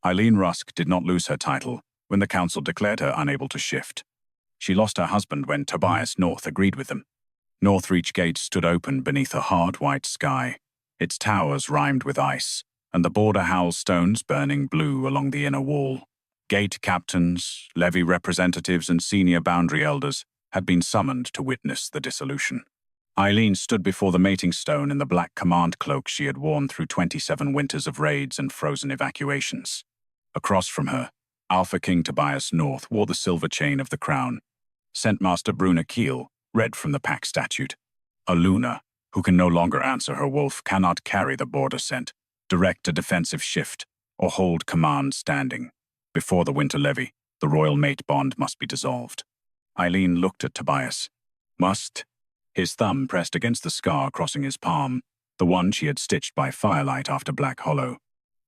Eileen Rusk did not lose her title when the council declared her unable to shift. She lost her husband when Tobias North agreed with them. Northreach Gate stood open beneath a hard white sky, its towers rimed with ice, and the border Howl Stones burning blue along the inner wall. Gate captains, levy representatives, and senior boundary elders had been summoned to witness the dissolution. Eileen stood before the mating stone in the black command cloak she had worn through 27 winters of raids and frozen evacuations. Across from her, Alpha King Tobias North wore the silver chain of the crown. Scentmaster Bruna Keel read from the pack statute. A Luna, who can no longer answer her wolf, cannot carry the border scent, direct a defensive shift, or hold command standing. Before the winter levy, the royal mate bond must be dissolved. Eileen looked at Tobias. Must? His thumb pressed against the scar crossing his palm, the one she had stitched by firelight after Black Hollow.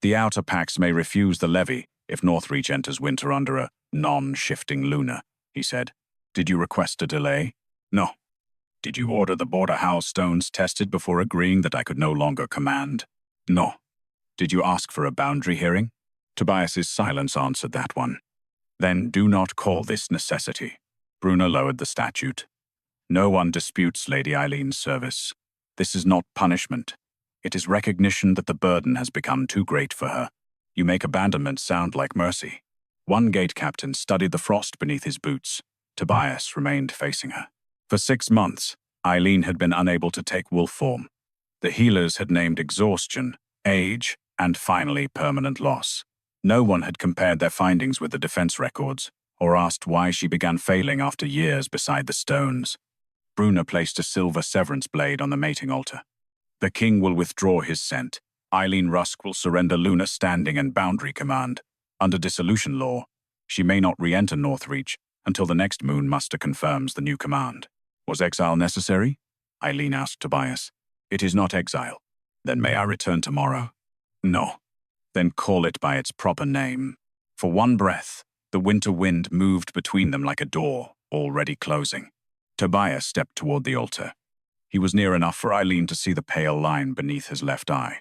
The outer packs may refuse the levy if Northreach enters winter under a non-shifting Luna, he said. Did you request a delay? No. Did you order the border Howl Stones tested before agreeing that I could no longer command? No. Did you ask for a boundary hearing? Tobias's silence answered that one. Then do not call this necessity. Bruna lowered the statute. No one disputes Lady Eileen's service. This is not punishment. It is recognition that the burden has become too great for her. You make abandonment sound like mercy. One gate captain studied the frost beneath his boots. Tobias remained facing her. For 6 months, Eileen had been unable to take wolf form. The healers had named exhaustion, age, and finally permanent loss. No one had compared their findings with the defense records, or asked why she began failing after years beside the stones. Bruna placed a silver severance blade on the mating altar. The king will withdraw his scent. Eileen Rusk will surrender Luna standing and boundary command. Under dissolution law, she may not re-enter Northreach until the next moon muster confirms the new command. Was exile necessary? Eileen asked Tobias. It is not exile. Then may I return tomorrow? No. Then call it by its proper name. For one breath, the winter wind moved between them like a door, already closing. Tobias stepped toward the altar. He was near enough for Eileen to see the pale line beneath his left eye.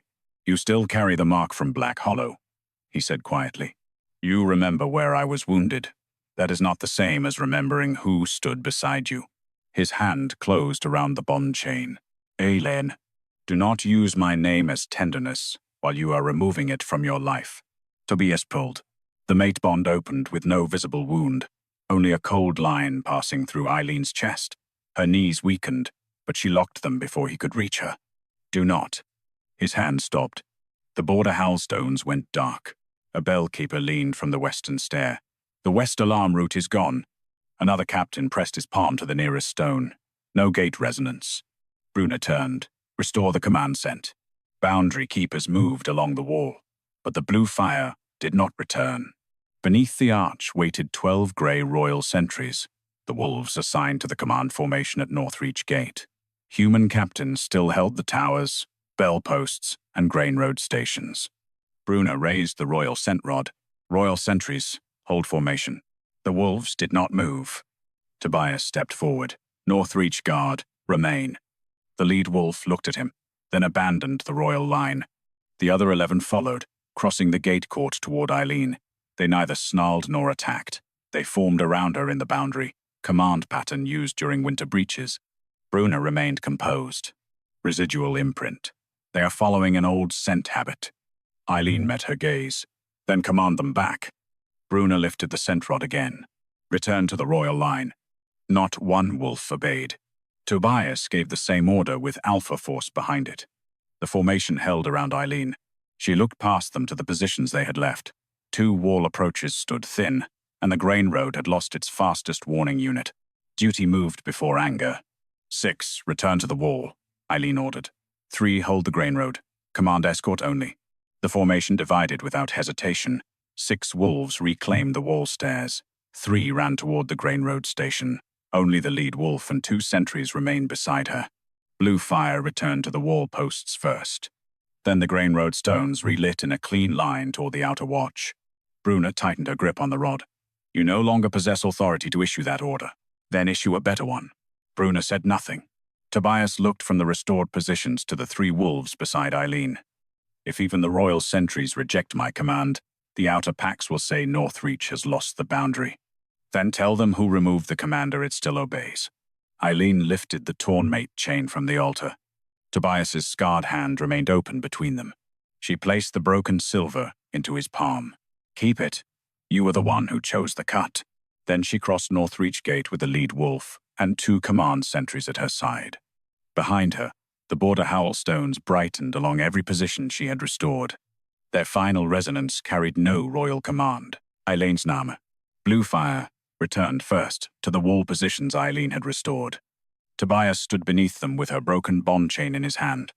You still carry the mark from Black Hollow, he said quietly. You remember where I was wounded. That is not the same as remembering who stood beside you. His hand closed around the bond chain. Eileen, do not use my name as tenderness while you are removing it from your life. Tobias pulled. The mate bond opened with no visible wound, only a cold line passing through Eileen's chest. Her knees weakened, but she locked them before he could reach her. Do not. His hand stopped. The border Howl Stones went dark. A bellkeeper leaned from the western stair. The west alarm route is gone. Another captain pressed his palm to the nearest stone. No gate resonance. Bruna turned. Restore the command scent. Boundary keepers moved along the wall, but the blue fire did not return. Beneath the arch waited 12 grey royal sentries, the wolves assigned to the command formation at Northreach Gate. Human captains still held the towers, bell posts, and grain road stations. Bruna raised the royal scent rod. Royal sentries, hold formation. The wolves did not move. Tobias stepped forward. Northreach guard, remain. The lead wolf looked at him, then abandoned the royal line. The other 11 followed, crossing the gate court toward Eileen. They neither snarled nor attacked. They formed around her in the boundary, command pattern used during winter breaches. Bruna remained composed. Residual imprint. They are following an old scent habit. Eileen met her gaze. Then command them back. Bruna lifted the scent rod again. Return to the royal line. Not one wolf obeyed. Tobias gave the same order with Alpha Force behind it. The formation held around Eileen. She looked past them to the positions they had left. 2 wall approaches stood thin, and the grain road had lost its fastest warning unit. Duty moved before anger. 6, return to the wall, Eileen ordered. 3, hold the grain road. Command escort only. The formation divided without hesitation. 6 wolves reclaimed the wall stairs. 3 ran toward the grain road station. Only the lead wolf and 2 sentries remained beside her. Blue fire returned to the wall posts first. Then the grain road stones relit in a clean line toward the outer watch. Bruna tightened her grip on the rod. You no longer possess authority to issue that order. Then issue a better one. Bruna said nothing. Tobias looked from the restored positions to the 3 wolves beside Eileen. If even the royal sentries reject my command, The outer packs will say Northreach has lost the boundary. Then tell them who removed the commander it still obeys. Eileen lifted the torn mate chain from the altar. Tobias's scarred hand remained open between them. She placed the broken silver into his palm. Keep it. You were the one who chose the cut. Then she crossed Northreach Gate with the lead wolf and 2 command sentries at her side. Behind her, the border Howl Stones brightened along every position she had restored. Their final resonance carried no royal command. Eileen's Name, Blue Fire, returned first to the wall positions Eileen had restored. Tobias stood beneath them with her broken bond chain in his hand.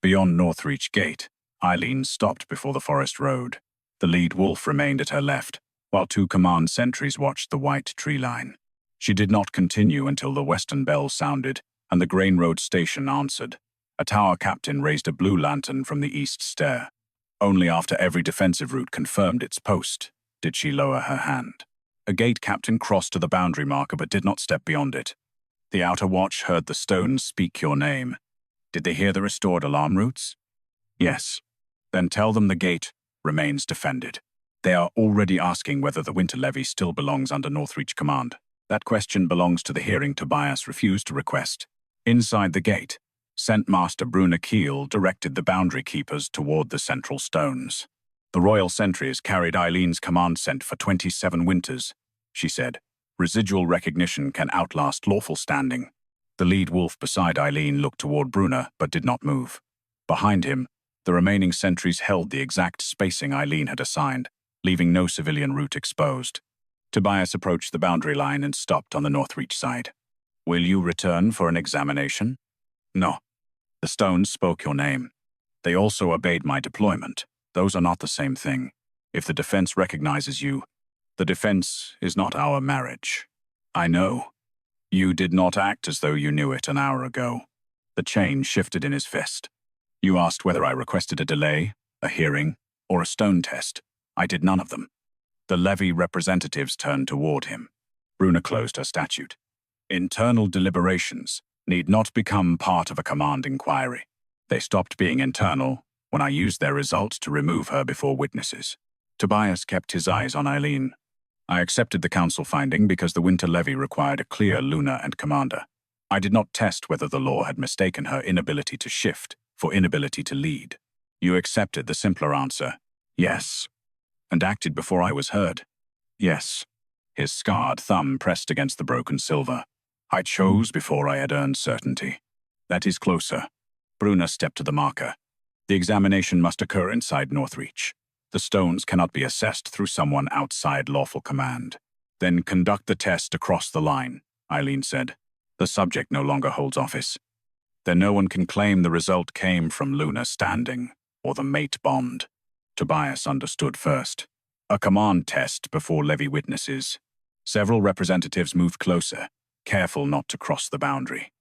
Beyond Northreach Gate, Eileen stopped before the forest road. The lead wolf remained at her left, while 2 command sentries watched the white tree line. She did not continue until the western bell sounded and the Grain Road station answered. A tower captain raised a blue lantern from the east stair. Only after every defensive route confirmed its post did she lower her hand. A gate captain crossed to the boundary marker but did not step beyond it. The outer watch heard the stones speak your name. Did they hear the restored alarm routes? Yes. Then tell them the gate remains defended. They are already asking whether the winter levy still belongs under Northreach command. That question belongs to the hearing Tobias refused to request. Inside the gate, Scentmaster Bruna Keel directed the boundary keepers toward the central stones. The royal sentries carried Eileen's command scent for 27 winters, she said. Residual recognition can outlast lawful standing. The lead wolf beside Eileen looked toward Bruna but did not move. Behind him, the remaining sentries held the exact spacing Eileen had assigned, leaving no civilian route exposed. Tobias approached the boundary line and stopped on the Northreach side. Will you return for an examination? No. The stones spoke your name. They also obeyed my deployment. Those are not the same thing. If the defense recognizes you, the defense is not our marriage. I know. You did not act as though you knew it an hour ago. The chain shifted in his fist. You asked whether I requested a delay, a hearing, or a stone test. I did none of them. The levy representatives turned toward him. Bruna closed her statute. Internal deliberations need not become part of a command inquiry. They stopped being internal when I used their results to remove her before witnesses. Tobias kept his eyes on Eileen. I accepted the council finding because the winter levy required a clear Luna and commander. I did not test whether the law had mistaken her inability to shift for inability to lead. You accepted the simpler answer, yes, and acted before I was heard. Yes. His scarred thumb pressed against the broken silver. I chose before I had earned certainty. That is closer. Bruna stepped to the marker. The examination must occur inside Northreach. The stones cannot be assessed through someone outside lawful command. Then conduct the test across the line, Eileen said. The subject no longer holds office. Then no one can claim the result came from Luna standing or the mate bond. Tobias understood first. A command test before levy witnesses. Several representatives moved closer, careful not to cross the boundary.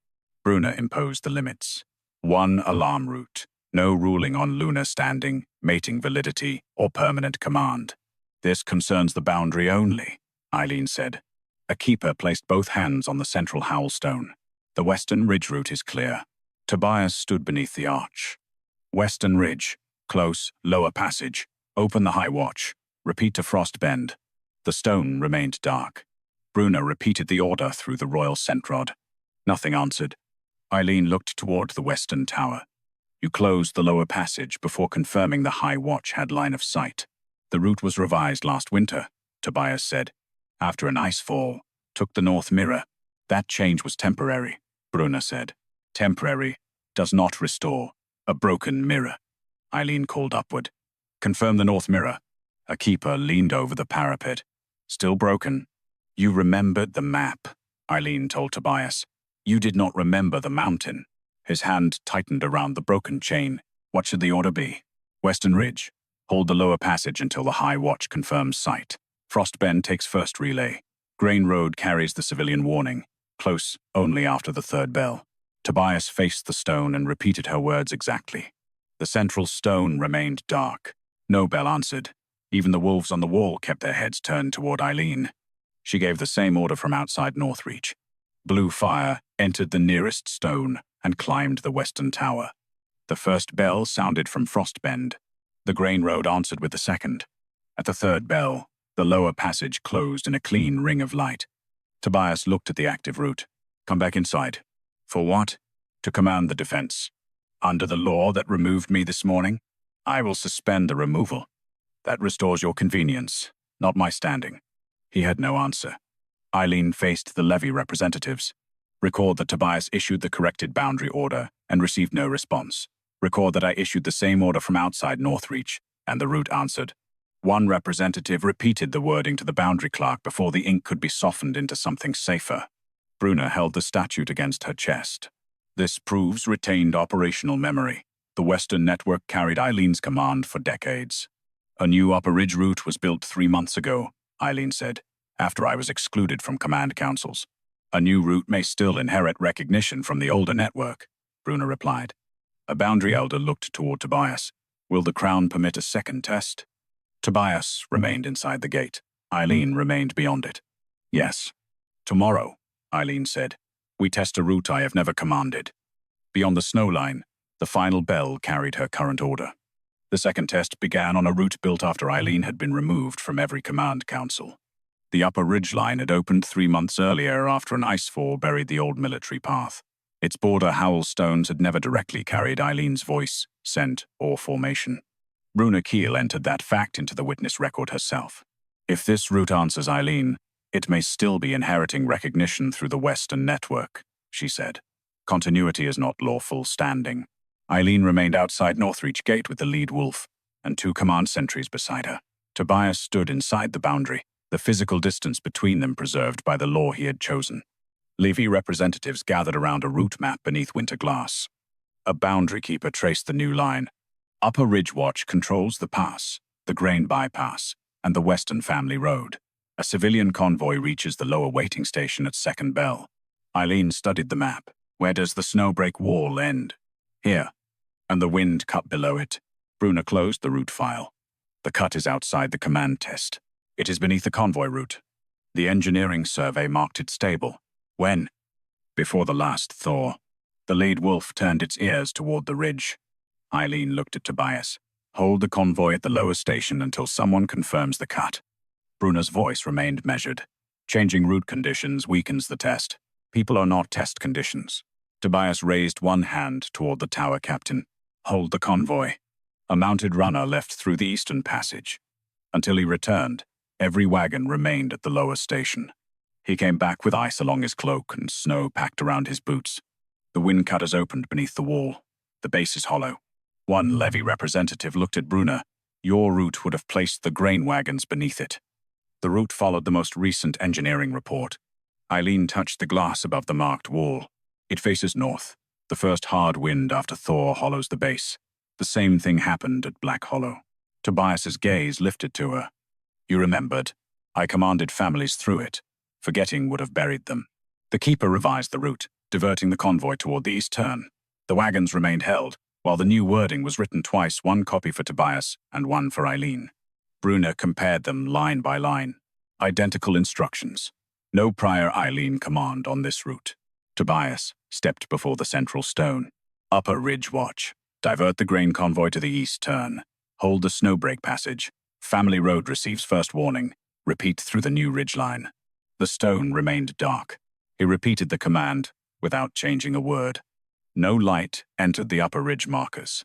Bruna imposed the limits. 1 alarm route. No ruling on Luna standing, mating validity, or permanent command. This concerns the boundary only, Eileen said. A keeper placed both hands on the central Howl Stone. The western ridge route is clear. Tobias stood beneath the arch. Western ridge, close, lower passage. Open the high watch. Repeat to Frost Bend. The stone remained dark. Bruna repeated the order through the royal scent rod. Nothing answered. Eileen looked toward the western tower. You closed the lower passage before confirming the high watch had line of sight. The route was revised last winter, Tobias said. After an ice fall, took the north mirror. That change was temporary, Bruna said. Temporary does not restore a broken mirror. Eileen called upward. Confirm the north mirror. A keeper leaned over the parapet. Still broken. You remembered the map, Eileen told Tobias. You did not remember the mountain. His hand tightened around the broken chain. What should the order be? Western Ridge. Hold the lower passage until the high watch confirms sight. Frost Bend takes first relay. Grain Road carries the civilian warning. Close only after the third bell. Tobias faced the stone and repeated her words exactly. The central stone remained dark. No bell answered. Even the wolves on the wall kept their heads turned toward Eileen. She gave the same order from outside Northreach. Blue Fire entered the nearest stone and climbed the western tower. The first bell sounded from Frost Bend. The Grain Road answered with the second. At the third bell, the lower passage closed in a clean ring of light. Tobias looked at the active route. Come back inside. For what? To command the defense. Under the law that removed me this morning, I will suspend the removal. That restores your convenience, not my standing. He had no answer. Eileen faced the levy representatives. Record that Tobias issued the corrected boundary order and received no response. Record that I issued the same order from outside Northreach, and the route answered. One representative repeated the wording to the boundary clerk before the ink could be softened into something safer. Bruna held the statute against her chest. This proves retained operational memory. The Western Network carried Eileen's command for decades. A new Upper Ridge route was built 3 months ago, Eileen said, after I was excluded from command councils. A new route may still inherit recognition from the older network, Bruna replied. A boundary elder looked toward Tobias. Will the Crown permit a second test? Tobias remained inside the gate. Eileen remained beyond it. Yes. Tomorrow, Eileen said, we test a route I have never commanded. Beyond the snow line, the final bell carried her current order. The second test began on a route built after Eileen had been removed from every command council. The Upper Ridge line had opened 3 months earlier after an icefall buried the old military path. Its border Howl Stones had never directly carried Eileen's voice, scent, or formation. Bruna Keel entered that fact into the witness record herself. If this route answers Eileen, it may still be inheriting recognition through the Western Network, she said. Continuity is not lawful standing. Eileen remained outside Northreach Gate with the lead wolf and 2 command sentries beside her. Tobias stood inside the boundary, the physical distance between them preserved by the law he had chosen. Levy representatives gathered around a route map beneath winter glass. A boundary keeper traced the new line. Upper Ridge Watch controls the pass, the grain bypass, and the Western Family Road. A civilian convoy reaches the lower waiting station at second bell. Eileen studied the map. Where does the snowbreak wall end? Here. And the wind cut below it. Bruna closed the route file. The cut is outside the command test. It is beneath the convoy route. The engineering survey marked it stable. When? Before the last thaw. The lead wolf turned its ears toward the ridge. Eileen looked at Tobias. Hold the convoy at the lower station until someone confirms the cut. Bruna's voice remained measured. Changing route conditions weakens the test. People are not test conditions. Tobias raised one hand toward the tower captain. Hold the convoy. A mounted runner left through the eastern passage. Until he returned, every wagon remained at the lower station. He came back with ice along his cloak and snow packed around his boots. The wind cutters opened beneath the wall. The base is hollow. One levy representative looked at Bruna. Your route would have placed the grain wagons beneath it. The route followed the most recent engineering report. Eileen touched the glass above the marked wall. It faces north. The first hard wind after thaw hollows the base. The same thing happened at Black Hollow. Tobias's gaze lifted to her. You remembered. I commanded families through it. Forgetting would have buried them. The keeper revised the route, diverting the convoy toward the east turn. The wagons remained held, while the new wording was written twice, one copy for Tobias and one for Eileen. Bruna compared them line by line. Identical instructions. No prior Eileen command on this route. Tobias stepped before the central stone. Upper Ridge Watch. Divert the grain convoy to the east turn. Hold the snowbreak passage. Family Road receives first warning. Repeat through the new ridgeline. The stone remained dark. He repeated the command without changing a word. No light entered the upper ridge markers.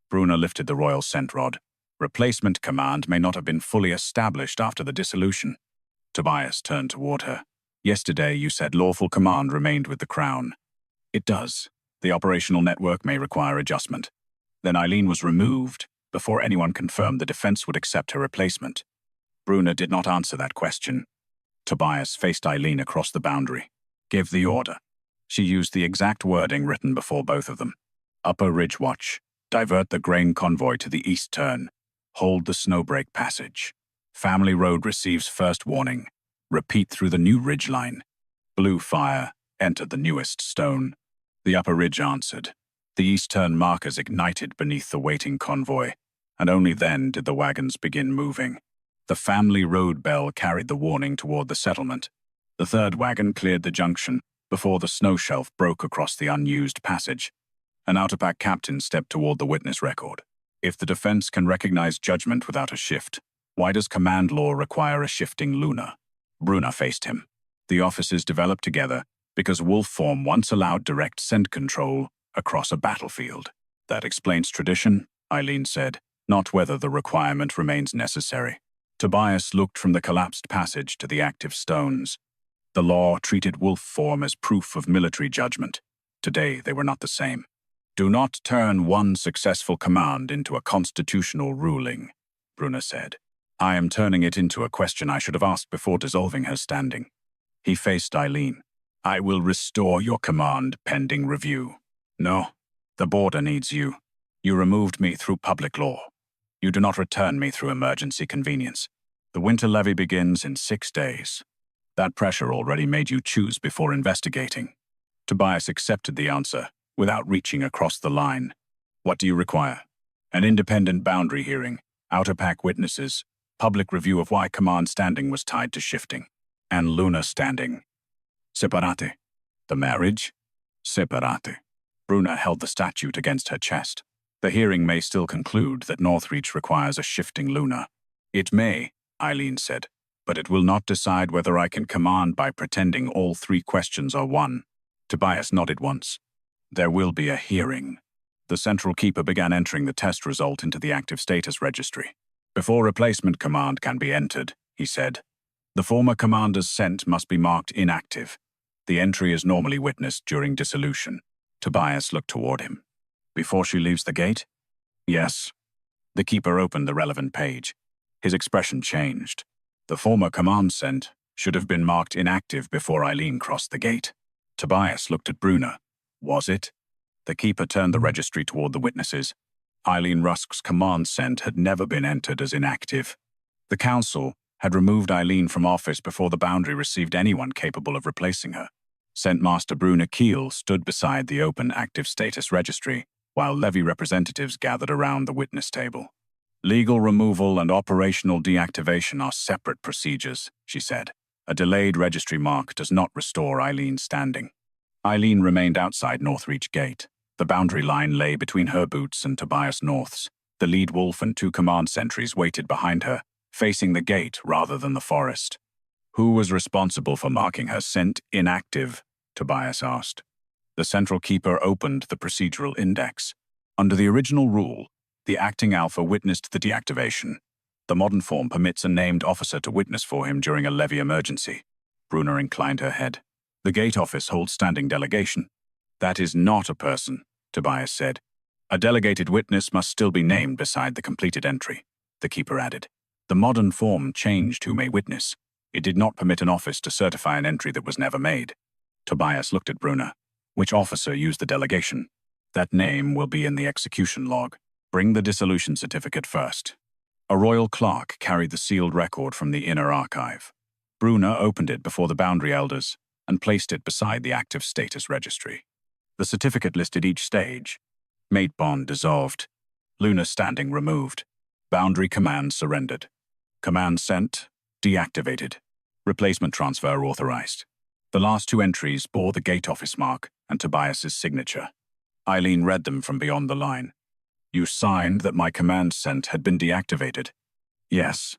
Bruna lifted the royal scent rod. Replacement command may not have been fully established after the dissolution. Tobias turned toward her. Yesterday you said lawful command remained with the Crown. It does. The operational network may require adjustment. Then Eileen was removed before anyone confirmed the defense would accept her replacement. Bruna did not answer that question. Tobias faced Eileen across the boundary. Give the order. She used the exact wording written before both of them. Upper Ridge Watch. Divert the grain convoy to the east turn. Hold the snowbreak passage. Family Road receives first warning. Repeat through the new ridgeline. Blue fire entered the newest stone. The upper ridge answered. The east turn markers ignited beneath the waiting convoy, and only then did the wagons begin moving. The Family Road bell carried the warning toward the settlement. The third wagon cleared the junction before the snow shelf broke across the unused passage. An outerpack captain stepped toward the witness record. If the defense can recognize judgment without a shift, Why does command law require a shifting Luna? Bruna faced him. The offices developed together because wolf form once allowed direct scent control across a battlefield. That explains tradition, Eileen said, not whether the requirement remains necessary. Tobias looked from the collapsed passage to the active stones. The law treated wolf form as proof of military judgment. Today they were not the same. Do not turn one successful command into a constitutional ruling, Bruna said. I am turning it into a question I should have asked before dissolving her standing. He faced Eileen. I will restore your command pending review. No, the border needs you. You removed me through public law. You do not return me through emergency convenience. The winter levy begins in 6 days. That pressure already made you choose before investigating. Tobias accepted the answer without reaching across the line. What do you require? An independent boundary hearing, outer-pack witnesses, public review of why command standing was tied to shifting, and Luna standing. Separate. The marriage? Separate. Bruna held the statute against her chest. The hearing may still conclude that Northreach requires a shifting Luna. It may, Eileen said, but it will not decide whether I can command by pretending all 3 questions are one. Tobias nodded once. There will be a hearing. The central keeper began entering the test result into the active status registry. Before replacement command can be entered, he said, the former commander's scent must be marked inactive. The entry is normally witnessed during dissolution. Tobias looked toward him. Before she leaves the gate? Yes. The keeper opened the relevant page. His expression changed. The former command scent should have been marked inactive before Eileen crossed the gate. Tobias looked at Bruna. Was it? The keeper turned the registry toward the witnesses. Eileen Rusk's command scent had never been entered as inactive. The council had removed Eileen from office before the boundary received anyone capable of replacing her. Scent Master Bruna Keel stood beside the open active status registry, while levy representatives gathered around the witness table. Legal removal and operational deactivation are separate procedures, she said. A delayed registry mark does not restore Eileen's standing. Eileen remained outside Northreach Gate. The boundary line lay between her boots and Tobias North's. The lead wolf and 2 command sentries waited behind her, facing the gate rather than the forest. Who was responsible for marking her scent inactive? Tobias asked. The central keeper opened the procedural index. Under the original rule, the acting alpha witnessed the deactivation. The modern form permits a named officer to witness for him during a levy emergency. Bruna inclined her head. The gate office holds standing delegation. That is not a person, Tobias said. A delegated witness must still be named beside the completed entry, the keeper added. The modern form changed who may witness. It did not permit an office to certify an entry that was never made. Tobias looked at Bruna. Which officer used the delegation? That name will be in the execution log. Bring the dissolution certificate first. A royal clerk carried the sealed record from the inner archive. Bruna opened it before the boundary elders and placed it beside the active status registry. The certificate listed each stage. Mate bond dissolved. Luna standing removed. Boundary command surrendered. Command sent, deactivated. Replacement transfer authorized. The last 2 entries bore the gate office mark and Tobias's signature. Eileen read them from beyond the line. You signed that my command sent had been deactivated. Yes.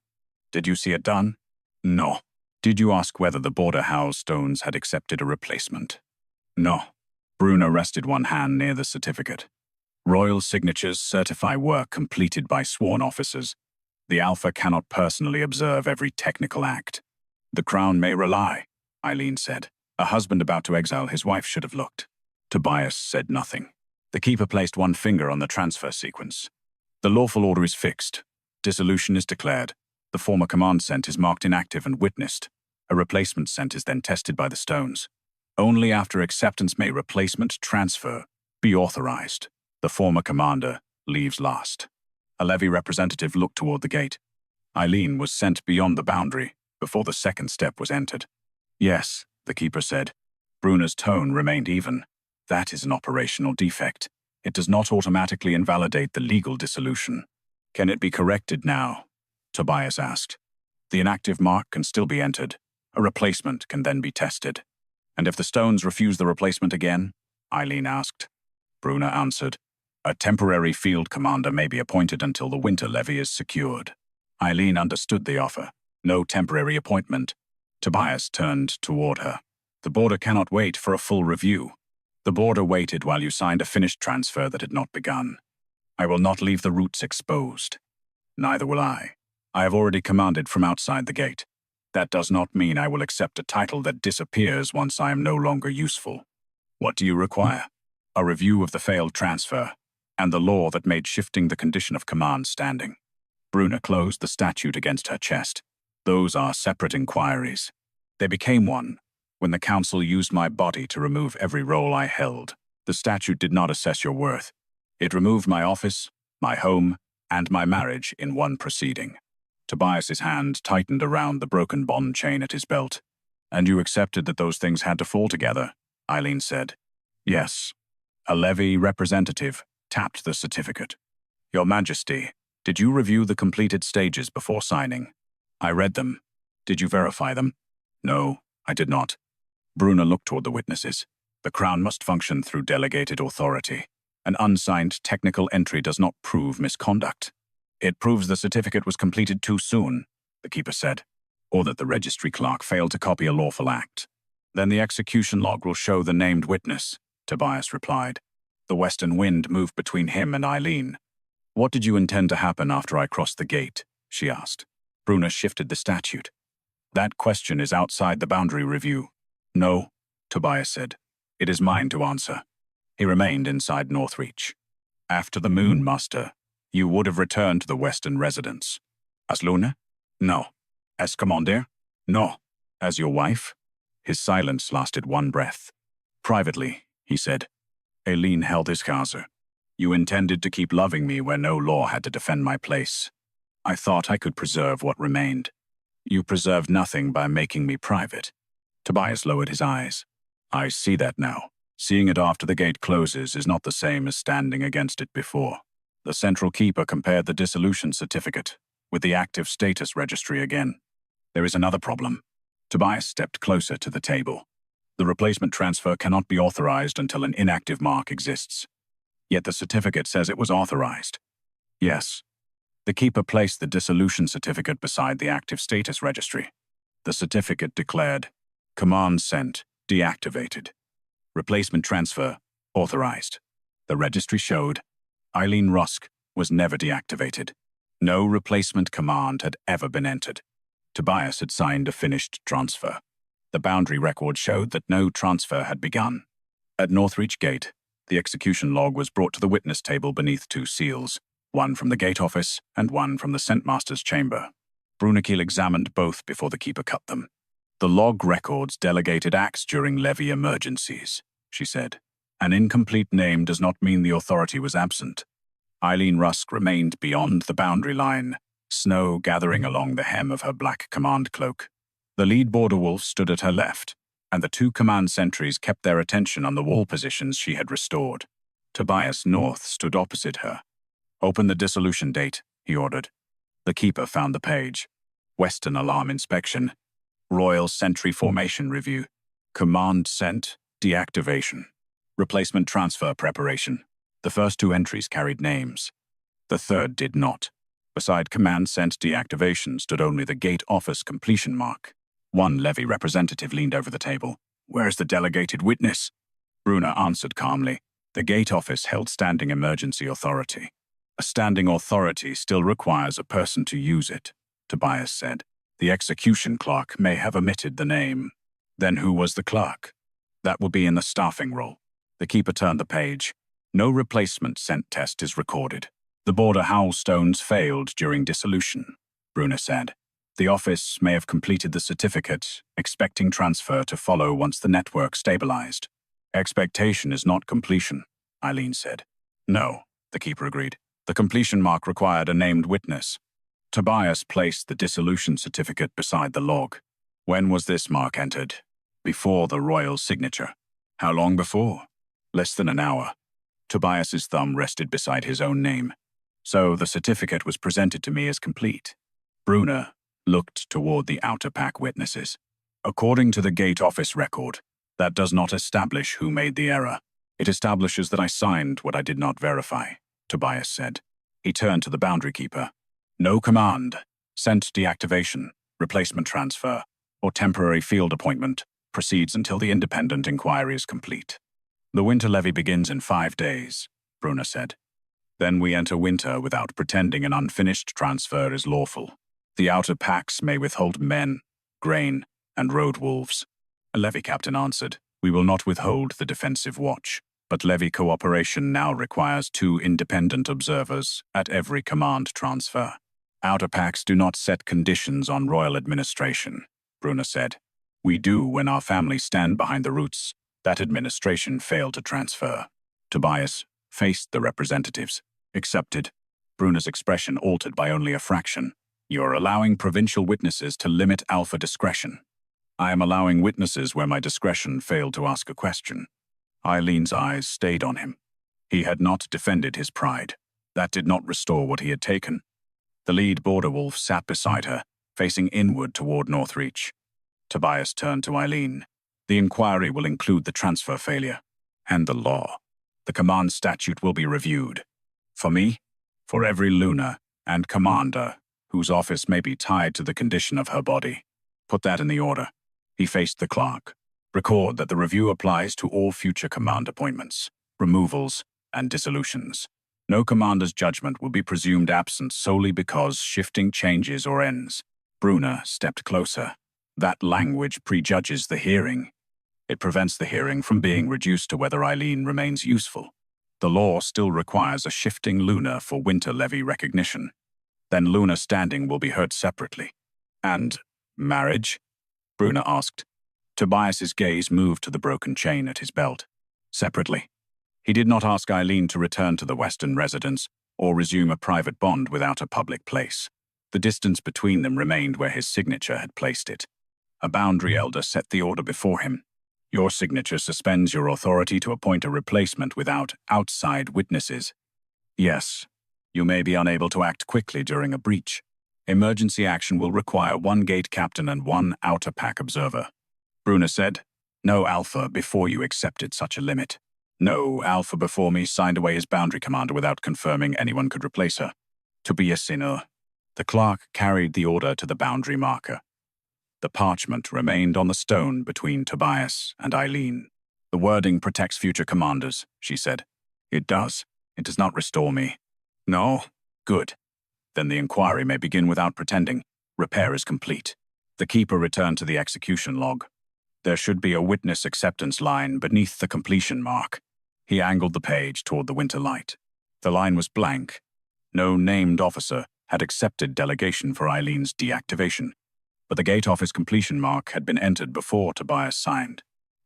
Did you see it done? No. Did you ask whether the border Howl Stones had accepted a replacement? No. Bruna rested one hand near the certificate. Royal signatures certify work completed by sworn officers. The Alpha cannot personally observe every technical act. The Crown may rely, Eileen said. A husband about to exile his wife should have looked. Tobias said nothing. The keeper placed one finger on the transfer sequence. The lawful order is fixed. Dissolution is declared. The former command scent is marked inactive and witnessed. A replacement scent is then tested by the stones. Only after acceptance may replacement transfer be authorized. The former commander leaves last. A levy representative looked toward the gate. Eileen was sent beyond the boundary before the second step was entered. Yes, the keeper said. Bruna's tone remained even. That is an operational defect. It does not automatically invalidate the legal dissolution. Can it be corrected now? Tobias asked. The inactive mark can still be entered. A replacement can then be tested. And if the stones refuse the replacement again? Eileen asked. Bruna answered. A temporary field commander may be appointed until the winter levy is secured. Eileen understood the offer. No temporary appointment. Tobias turned toward her. The border cannot wait for a full review. The border waited while you signed a finished transfer that had not begun. I will not leave the roots exposed. Neither will I. I have already commanded from outside the gate. That does not mean I will accept a title that disappears once I am no longer useful. What do you require? A review of the failed transfer, and the law that made shifting the condition of command standing. Bruna closed the statute against her chest. Those are separate inquiries. They became one when the council used my body to remove every role I held. The statute did not assess your worth. It removed my office, my home, and my marriage in one proceeding. Tobias's hand tightened around the broken bond chain at his belt. And you accepted that those things had to fall together, Eileen said. Yes. A levy representative tapped the certificate. Your Majesty, did you review the completed stages before signing? I read them. Did you verify them? No, I did not. Bruna looked toward the witnesses. The Crown must function through delegated authority. An unsigned technical entry does not prove misconduct. It proves the certificate was completed too soon, the Keeper said, or that the registry clerk failed to copy a lawful act. Then the execution log will show the named witness, Tobias replied. The western wind moved between him and Eileen. What did you intend to happen after I crossed the gate? She asked. Bruna shifted the statute. That question is outside the boundary review. No, Tobias said. It is mine to answer. He remained inside Northreach. After the moon muster, you would have returned to the western residence. As Luna? No. As Commander? No. As your wife? His silence lasted one breath. Privately, he said. Eileen held his Kaiser. You intended to keep loving me where no law had to defend my place. I thought I could preserve what remained. You preserved nothing by making me private. Tobias lowered his eyes. I see that now. Seeing it after the gate closes is not the same as standing against it before. The Central Keeper compared the dissolution certificate with the active status registry again. There is another problem. Tobias stepped closer to the table. The replacement transfer cannot be authorized until an inactive mark exists. Yet the certificate says it was authorized. Yes. The Keeper placed the dissolution certificate beside the active status registry. The certificate declared, command sent, deactivated. Replacement transfer, authorized. The registry showed, Eileen Rusk was never deactivated. No replacement command had ever been entered. Tobias had signed a finished transfer. The boundary record showed that no transfer had begun. At Northreach Gate, the execution log was brought to the witness table beneath two seals, one from the gate office and one from the Scentmaster's chamber. Brunekeel examined both before the Keeper cut them. The log records delegated acts during levy emergencies, she said. An incomplete name does not mean the authority was absent. Eileen Rusk remained beyond the boundary line, snow gathering along the hem of her black command cloak. The lead border wolf stood at her left, and the two command sentries kept their attention on the wall positions she had restored. Tobias North stood opposite her. Open the dissolution date, he ordered. The Keeper found the page. Western Alarm Inspection. Royal Sentry Formation Review. Command Sent, Deactivation. Replacement Transfer Preparation. The first two entries carried names. The third did not. Beside Command Sent Deactivation stood only the gate office completion mark. One levy representative leaned over the table. Where's the delegated witness? Bruna answered calmly. The gate office held standing emergency authority. A standing authority still requires a person to use it, Tobias said. The execution clerk may have omitted the name. Then who was the clerk? That will be in the staffing roll. The Keeper turned the page. No replacement scent test is recorded. The border Howl Stones failed during dissolution, Bruna said. The office may have completed the certificate, expecting transfer to follow once the network stabilized. Expectation is not completion, Eileen said. No, the Keeper agreed. The completion mark required a named witness. Tobias placed the dissolution certificate beside the log. When was this mark entered? Before the royal signature. How long before? Less than an hour. Tobias's thumb rested beside his own name. So the certificate was presented to me as complete. Bruna looked toward the outer pack witnesses. According to the gate office record, that does not establish who made the error. It establishes that I signed what I did not verify, Tobias said. He turned to the boundary keeper. No command, Sent deactivation, replacement transfer, or temporary field appointment proceeds until the independent inquiry is complete. The winter levy begins in 5 days, Bruna said. Then we enter winter without pretending an unfinished transfer is lawful. The outer packs may withhold men, grain, and road wolves. A levy captain answered, "We will not withhold the defensive watch, but levy cooperation now requires 2 independent observers at every command transfer. Outer packs do not set conditions on royal administration," Bruna said. "We do when our families stand behind the roots. That administration failed to transfer." Tobias faced the representatives. "Accepted." Bruna's expression altered by only a fraction. "You're allowing provincial witnesses to limit Alpha discretion." "I am allowing witnesses where my discretion failed to ask a question." Eileen's eyes stayed on him. He had not defended his pride. That did not restore what he had taken. The lead border wolf sat beside her, facing inward toward Northreach. Tobias turned to Eileen. "The inquiry will include the transfer failure and the law. The command statute will be reviewed. For me, for every Luna and commander whose office may be tied to the condition of her body. Put that in the order." He faced the clerk. "Record that the review applies to all future command appointments, removals, and dissolutions. No commander's judgment will be presumed absent solely because shifting changes or ends." Bruna stepped closer. "That language prejudges the hearing. It prevents the hearing from being reduced to whether Eileen remains useful. The law still requires a shifting Luna for winter levy recognition. Then Luna standing will be heard separately." "And marriage?" Bruna asked. Tobias's gaze moved to the broken chain at his belt. "Separately." He did not ask Eileen to return to the Western residence or resume a private bond without a public place. The distance between them remained where his signature had placed it. A boundary elder set the order before him. "Your signature suspends your authority to appoint a replacement without outside witnesses." "Yes. You may be unable to act quickly during a breach. Emergency action will require 1 gate captain and 1 outer pack observer." Bruna said, "No Alpha before you accepted such a limit. No Alpha before me signed away his boundary commander without confirming anyone could replace her. Tobias Sinur." The clerk carried the order to the boundary marker. The parchment remained on the stone between Tobias and Eileen. "The wording protects future commanders," she said. "It does. It does not restore me." "No? Good. Then the inquiry may begin without pretending. Repair is complete." The keeper returned to the execution log. There should be a witness acceptance line beneath the completion mark. He angled the page toward the winter light. The line was blank. No named officer had accepted delegation for Eileen's deactivation, but the gate office completion mark had been entered before Tobias signed.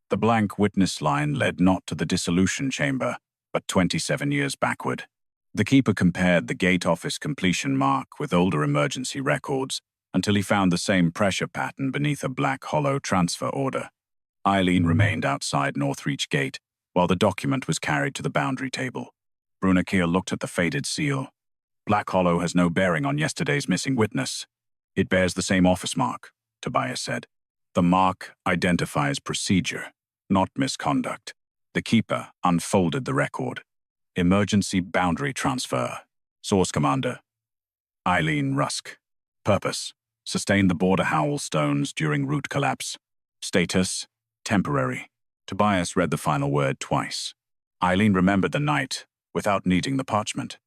The blank witness line led not to the dissolution chamber, but 27 years backward. The keeper compared the gate office completion mark with older emergency records until he found the same pressure pattern beneath a black hollow transfer order. Eileen remained outside Northreach gate while the document was carried to the boundary table. Bruna looked at the faded seal. "Black hollow has no bearing on yesterday's missing witness. It bears the same office mark," Tobias said. "The mark identifies procedure, not misconduct." The keeper unfolded the record. "Emergency boundary transfer. Source commander, Eileen Rusk. Purpose: sustain the border Howl Stones during route collapse. Status: temporary." Tobias read the final word twice. Eileen remembered the night without needing the parchment.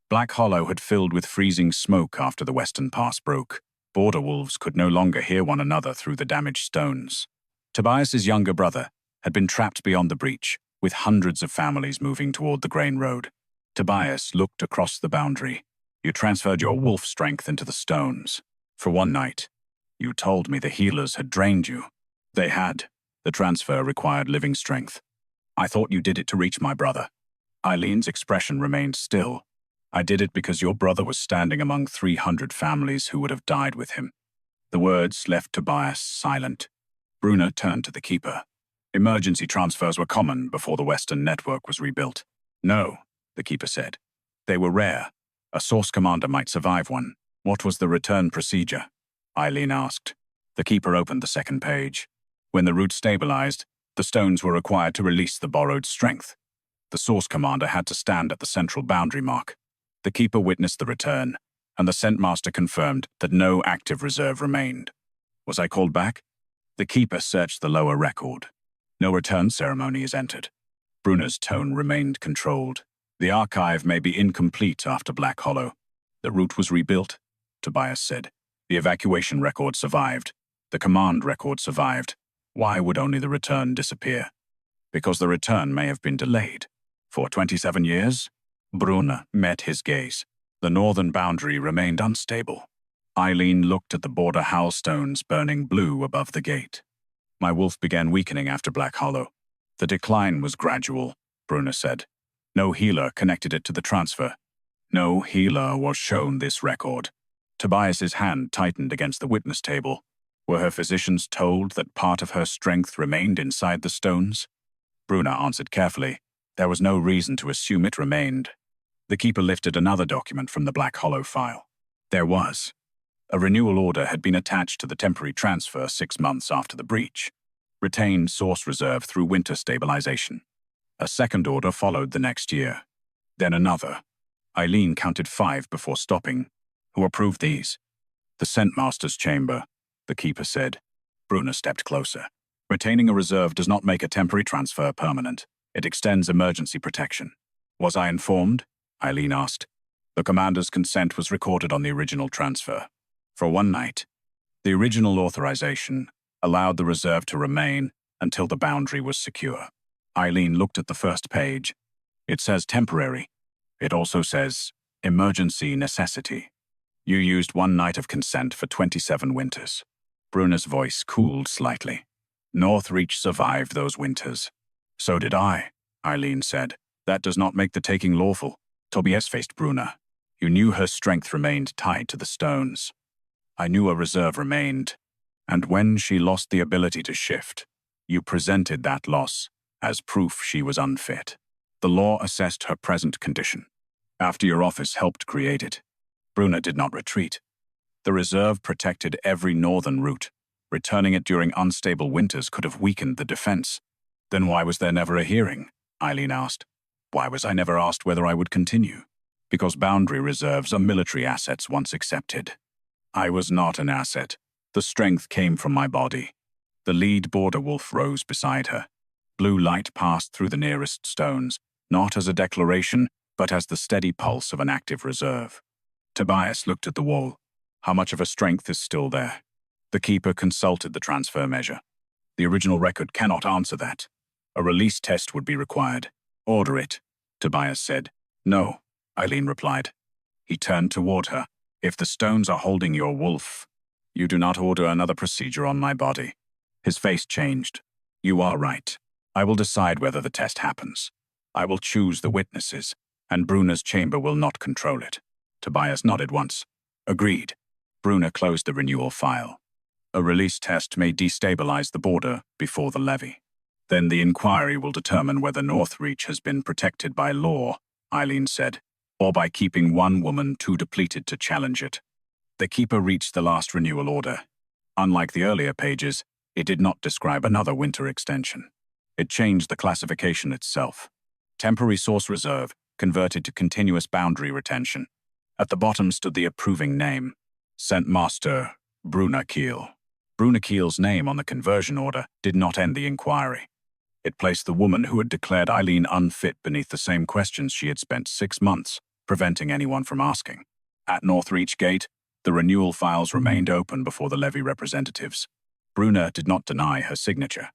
Black Hollow had filled with freezing smoke after the western pass broke. Border wolves could no longer hear one another through the damaged stones. Tobias's younger brother had been trapped beyond the breach, with hundreds of families moving toward the grain road. Tobias looked across the boundary. "You transferred your wolf strength into the stones. For one night. You told me the healers had drained you." "They had. The transfer required living strength. I thought you did it to reach my brother." Eileen's expression remained still. "I did it because your brother was standing among 300 families who would have died with him." The words left Tobias silent. Bruna turned to the keeper. "Emergency transfers were common before the Western network was rebuilt." "No," the keeper said. "They were rare. A source commander might survive one." "What was the return procedure?" Eileen asked. The keeper opened the second page. "When the route stabilized, the stones were required to release the borrowed strength. The source commander had to stand at the central boundary mark. The keeper witnessed the return. and the scentmaster confirmed that no active reserve remained. Was I called back? The keeper searched the lower record. No return ceremony is entered. Bruna's tone remained controlled. The archive may be incomplete after Black Hollow. The route was rebuilt, Tobias said. The evacuation record survived. The command record survived. Why would only the return disappear? Because the return may have been delayed. For 27 years? Bruna met his gaze. The northern boundary remained unstable. Eileen looked at the border Howl Stones burning blue above the gate. My wolf began weakening after Black Hollow. The decline was gradual, Bruna said. No healer connected it to the transfer. No healer was shown this record. Tobias's hand tightened against the witness table. Were her physicians told that part of her strength remained inside the stones? Bruna answered carefully. There was no reason to assume it remained. The keeper lifted another document from the Black Hollow file. There was. A renewal order had been attached to the temporary transfer 6 months after the breach. Retained source reserve through winter stabilization. A second order followed the next year. Then another. Eileen counted 5 before stopping. Who approved these? The Scentmaster's chamber, the keeper said. Bruna stepped closer. Retaining a reserve does not make a temporary transfer permanent. It extends emergency protection. Was I informed? Eileen asked. The commander's consent was recorded on the original transfer. For 1 night. The original authorization allowed the reserve to remain until the boundary was secure. Eileen looked at the first page. It says temporary. It also says emergency necessity. You used 1 night of consent for 27 winters. Bruna's voice cooled slightly. Northreach survived those winters. So did I, Eileen said. That does not make the taking lawful. Tobias faced Bruna. You knew her strength remained tied to the stones. I knew a reserve remained. And when she lost the ability to shift, you presented that loss as proof she was unfit. The law assessed her present condition. After your office helped create it, Bruna did not retreat. The reserve protected every northern route. Returning it during unstable winters could have weakened the defense. Then why was there never a hearing? Eileen asked. Why was I never asked whether I would continue? Because boundary reserves are military assets once accepted. I was not an asset. The strength came from my body. The lead border wolf rose beside her. Blue light passed through the nearest stones, not as a declaration, but as the steady pulse of an active reserve. Tobias looked at the wall. How much of her strength is still there? The keeper consulted the transfer measure. The original record cannot answer that. A release test would be required. Order it, Tobias said. No, Eileen replied. He turned toward her. If the stones are holding your wolf, you do not order another procedure on my body. His face changed. You are right. I will decide whether the test happens. I will choose the witnesses, and Bruna's chamber will not control it. Tobias nodded once. Agreed. Bruna closed the renewal file. A release test may destabilize the border before the levy. Then the inquiry will determine whether Northreach has been protected by law, Eileen said, or by keeping one woman too depleted to challenge it. The keeper reached the last renewal order. Unlike the earlier pages, it did not describe another winter extension. It changed the classification itself. Temporary source reserve converted to continuous boundary retention. At the bottom stood the approving name, Scentmaster Bruna Keel. Bruna Keel's name on the conversion order did not end the inquiry. It placed the woman who had declared Eileen unfit beneath the same questions she had spent 6 months preventing anyone from asking. At Northreach Gate, the renewal files remained open before the levy representatives. Bruna did not deny her signature.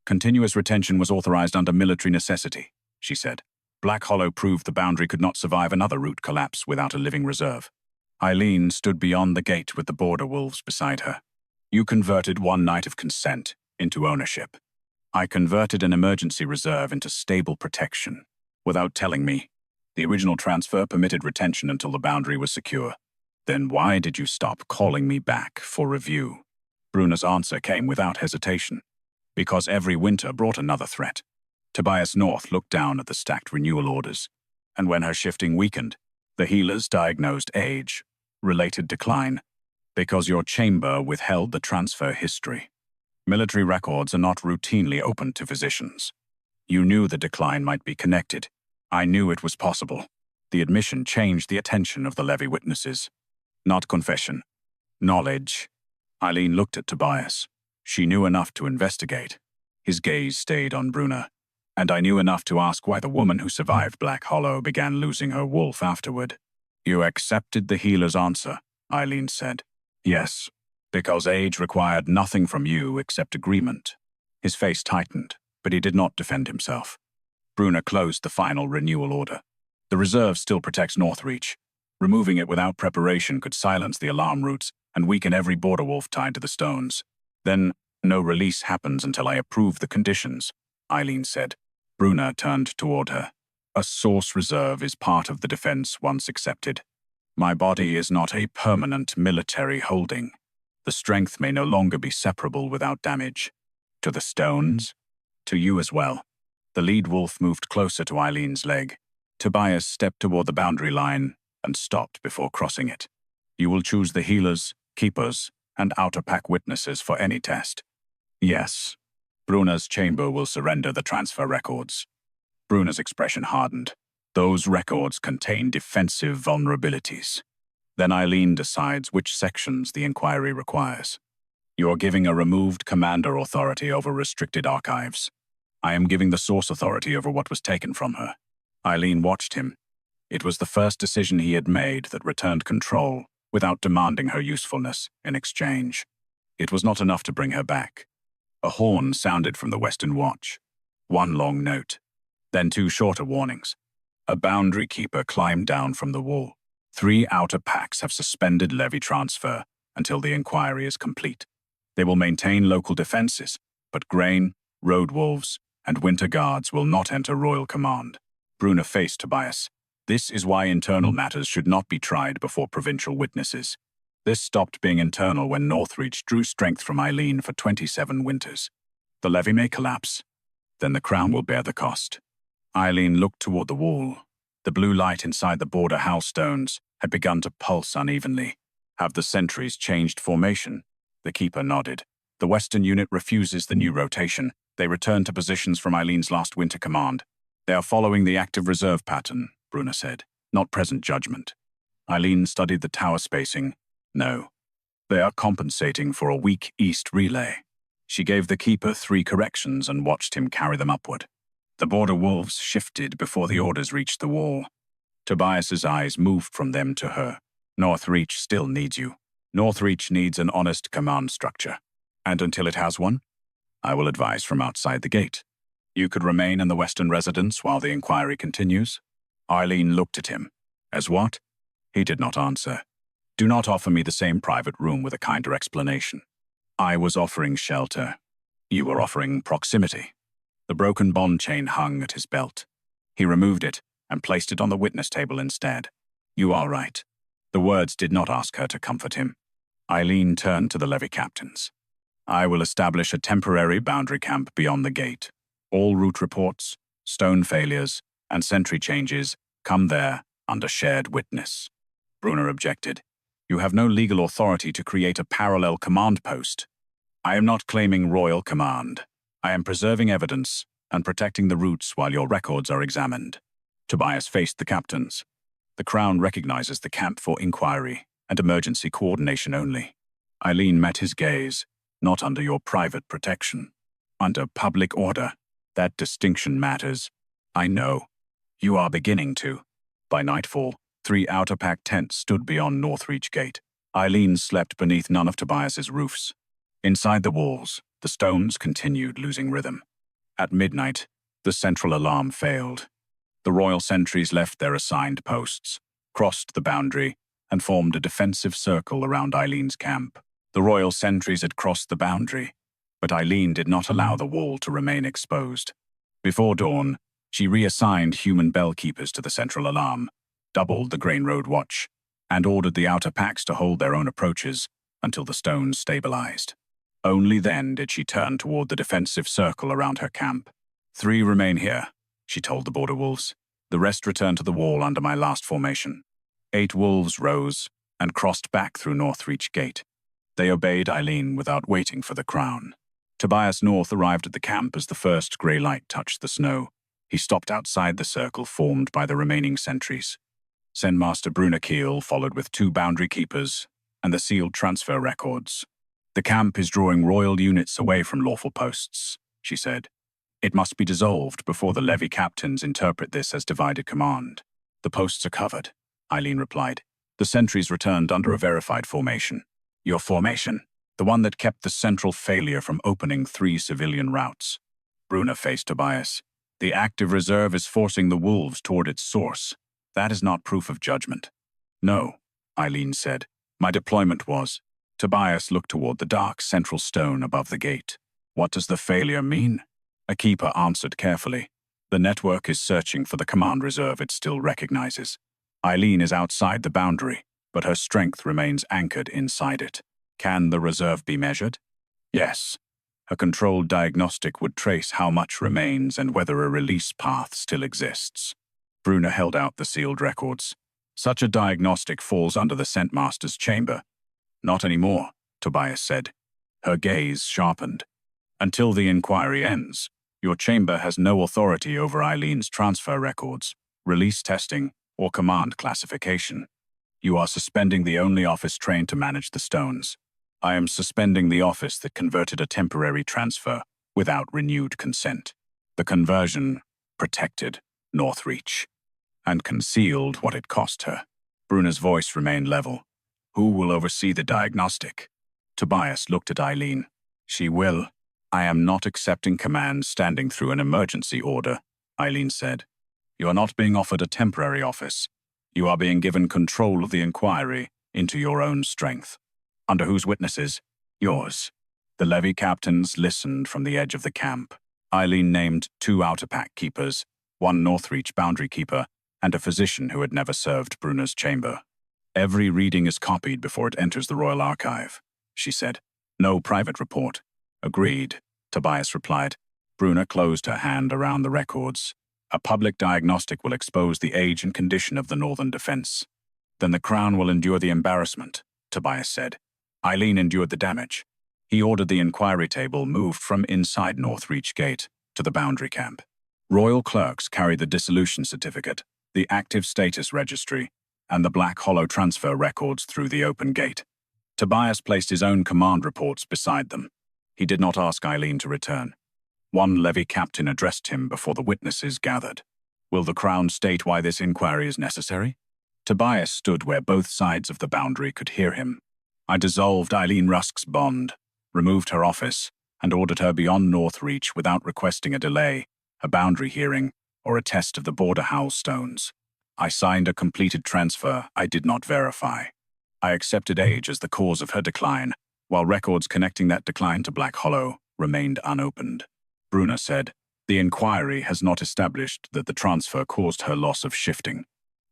Continuous retention was authorized under military necessity, she said. Black Hollow proved the boundary could not survive another route collapse without a living reserve. Eileen stood beyond the gate with the border wolves beside her. You converted 1 night of consent into ownership. I converted an emergency reserve into stable protection. Without telling me, the original transfer permitted retention until the boundary was secure. Then why did you stop calling me back for review? Bruna's answer came without hesitation. Because every winter brought another threat. Tobias North looked down at the stacked renewal orders, and when her shifting weakened, the healers diagnosed age, related decline, because your chamber withheld the transfer history. Military records are not routinely open to physicians. You knew the decline might be connected. I knew it was possible. The admission changed the attention of the levy witnesses. Not confession. Knowledge. Eileen looked at Tobias. She knew enough to investigate. His gaze stayed on Bruna. And I knew enough to ask why the woman who survived Black Hollow began losing her wolf afterward. You accepted the healer's answer, Eileen said. Yes, because age required nothing from you except agreement. His face tightened, but he did not defend himself. Bruna closed the final renewal order. The reserve still protects Northreach. Removing it without preparation could silence the alarm routes and weaken every border wolf tied to the stones. Then, no release happens until I approve the conditions, Eileen said. Bruna turned toward her. A source reserve is part of the defense once accepted. My body is not a permanent military holding. The strength may no longer be separable without damage. To the stones? To you as well. The lead wolf moved closer to Eileen's leg. Tobias stepped toward the boundary line and stopped before crossing it. You will choose the healers, keepers, and outer pack witnesses for any test. Yes. Bruna's chamber will surrender the transfer records. Bruna's expression hardened. Those records contain defensive vulnerabilities. Then Eileen decides which sections the inquiry requires. You are giving a removed commander authority over restricted archives. I am giving the source authority over what was taken from her. Eileen watched him. It was the first decision he had made that returned control without demanding her usefulness in exchange. It was not enough to bring her back. A horn sounded from the Western Watch. One long note, then two shorter warnings. A boundary keeper climbed down from the wall. 3 outer packs have suspended levy transfer until the inquiry is complete. They will maintain local defenses, but grain, road wolves, and winter guards will not enter royal command. Bruna faced Tobias. This is why internal matters should not be tried before provincial witnesses. This stopped being internal when Northreach drew strength from Eileen for 27 winters. The levy may collapse, then the crown will bear the cost. Eileen looked toward the wall. The blue light inside the border Howl Stones had begun to pulse unevenly. Have the sentries changed formation? The keeper nodded. The Western unit refuses the new rotation. They return to positions from Eileen's last winter command. They are following the active reserve pattern, Bruna said, not present judgment. Eileen studied the tower spacing. No. They are compensating for a weak east relay. She gave the keeper 3 corrections and watched him carry them upward. The border wolves shifted before the orders reached the wall. Tobias's eyes moved from them to her. Northreach still needs you. Northreach needs an honest command structure. And until it has one, I will advise from outside the gate. You could remain in the Western residence while the inquiry continues. Eileen looked at him. As what? He did not answer. Do not offer me the same private room with a kinder explanation. I was offering shelter. You were offering proximity. The broken bond chain hung at his belt. He removed it and placed it on the witness table instead. You are right. The words did not ask her to comfort him. Eileen turned to the levy captains. I will establish a temporary boundary camp beyond the gate. All route reports, stone failures, and sentry changes come there under shared witness. Bruna objected. You have no legal authority to create a parallel command post. I am not claiming royal command. I am preserving evidence and protecting the routes while your records are examined. Tobias faced the captains. The Crown recognizes the camp for inquiry and emergency coordination only. Eileen met his gaze, not under your private protection. Under public order. That distinction matters. I know. You are beginning to. By nightfall, 3 outer pack tents stood beyond Northreach Gate. Eileen slept beneath none of Tobias's roofs. Inside the walls, the stones continued losing rhythm. At midnight, the central alarm failed. The royal sentries left their assigned posts, crossed the boundary, and formed a defensive circle around Eileen's camp. The royal sentries had crossed the boundary, but Eileen did not allow the wall to remain exposed. Before dawn, she reassigned human bellkeepers to the central alarm, doubled the Grain Road watch, and ordered the outer packs to hold their own approaches until the stones stabilized. Only then did she turn toward the defensive circle around her camp. 3 remain here, she told the border wolves. The rest return to the wall under my last formation. 8 wolves rose and crossed back through Northreach Gate. They obeyed Eileen without waiting for the crown. Tobias North arrived at the camp as the first grey light touched the snow. He stopped outside the circle formed by the remaining sentries. Sendmaster Bruna Keel followed with 2 boundary keepers and the sealed transfer records. The camp is drawing royal units away from lawful posts, she said. It must be dissolved before the levy captains interpret this as divided command. The posts are covered, Eileen replied. The sentries returned under a verified formation. Your formation? The one that kept the central failure from opening 3 civilian routes. Bruna faced Tobias. The active reserve is forcing the wolves toward its source. That is not proof of judgment. No, Eileen said. My deployment was. Tobias looked toward the dark central stone above the gate. What does the failure mean? A keeper answered carefully. The network is searching for the command reserve it still recognizes. Eileen is outside the boundary, but her strength remains anchored inside it. Can the reserve be measured? Yes. A controlled diagnostic would trace how much remains and whether a release path still exists. Bruna held out the sealed records. Such a diagnostic falls under the Scentmaster's chamber. Not anymore, Tobias said. Her gaze sharpened. Until the inquiry ends, your chamber has no authority over Eileen's transfer records, release testing, or command classification. You are suspending the only office trained to manage the stones. I am suspending the office that converted a temporary transfer without renewed consent. The conversion protected Northreach and concealed what it cost her. Bruna's voice remained level. Who will oversee the diagnostic? Tobias looked at Eileen. She will. I am not accepting command standing through an emergency order, Eileen said. You are not being offered a temporary office. You are being given control of the inquiry into your own strength. Under whose witnesses? Yours. The levy captains listened from the edge of the camp. Eileen named 2 outer pack keepers, 1 Northreach boundary keeper, and a physician who had never served Bruna's chamber. Every reading is copied before it enters the Royal Archive, she said. No private report. Agreed, Tobias replied. Bruna closed her hand around the records. A public diagnostic will expose the age and condition of the Northern Defense. Then the Crown will endure the embarrassment, Tobias said. Eileen endured the damage. He ordered the inquiry table moved from inside Northreach Gate to the boundary camp. Royal clerks carried the dissolution certificate, the active status registry, and the Black Hollow transfer records through the open gate. Tobias placed his own command reports beside them. He did not ask Eileen to return. One levy captain addressed him before the witnesses gathered. Will the Crown state why this inquiry is necessary? Tobias stood where both sides of the boundary could hear him. I dissolved Eileen Rusk's bond, removed her office, and ordered her beyond Northreach without requesting a delay, a boundary hearing, or a test of the border Howl Stones. I signed a completed transfer I did not verify. I accepted age as the cause of her decline, while records connecting that decline to Black Hollow remained unopened. Bruna said, the inquiry has not established that the transfer caused her loss of shifting.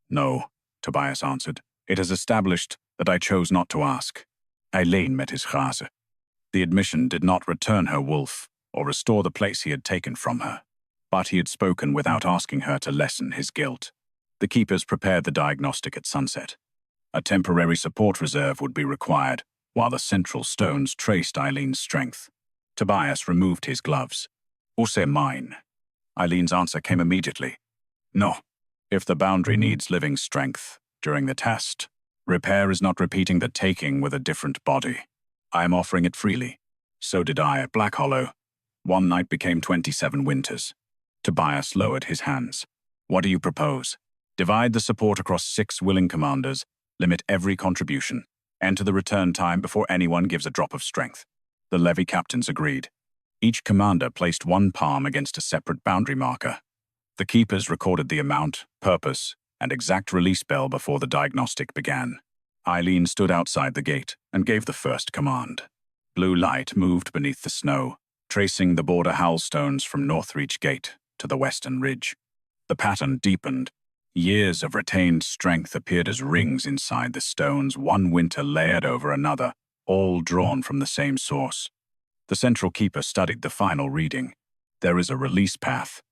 No, Tobias answered. It has established that I chose not to ask. Eileen met his chase. The admission did not return her wolf or restore the place he had taken from her, but he had spoken without asking her to lessen his guilt. The keepers prepared the diagnostic at sunset. A temporary support reserve would be required, while the central stones traced Eileen's strength. Tobias removed his gloves. Also mine. Eileen's answer came immediately. No. If the boundary needs living strength during the test, repair is not repeating the taking with a different body. I am offering it freely. So did I at Black Hollow. One night became 27 winters. Tobias lowered his hands. What do you propose? Divide the support across 6 willing commanders, limit every contribution, enter the return time before anyone gives a drop of strength. The levy captains agreed. Each commander placed 1 palm against a separate boundary marker. The keepers recorded the amount, purpose, and exact release bell before the diagnostic began. Eileen stood outside the gate and gave the first command. Blue light moved beneath the snow, tracing the border Howl Stones from Northreach Gate to the western ridge. The pattern deepened. Years of retained strength appeared as rings inside the stones, one winter layered over another, all drawn from the same source. The central keeper studied the final reading. There is a release path.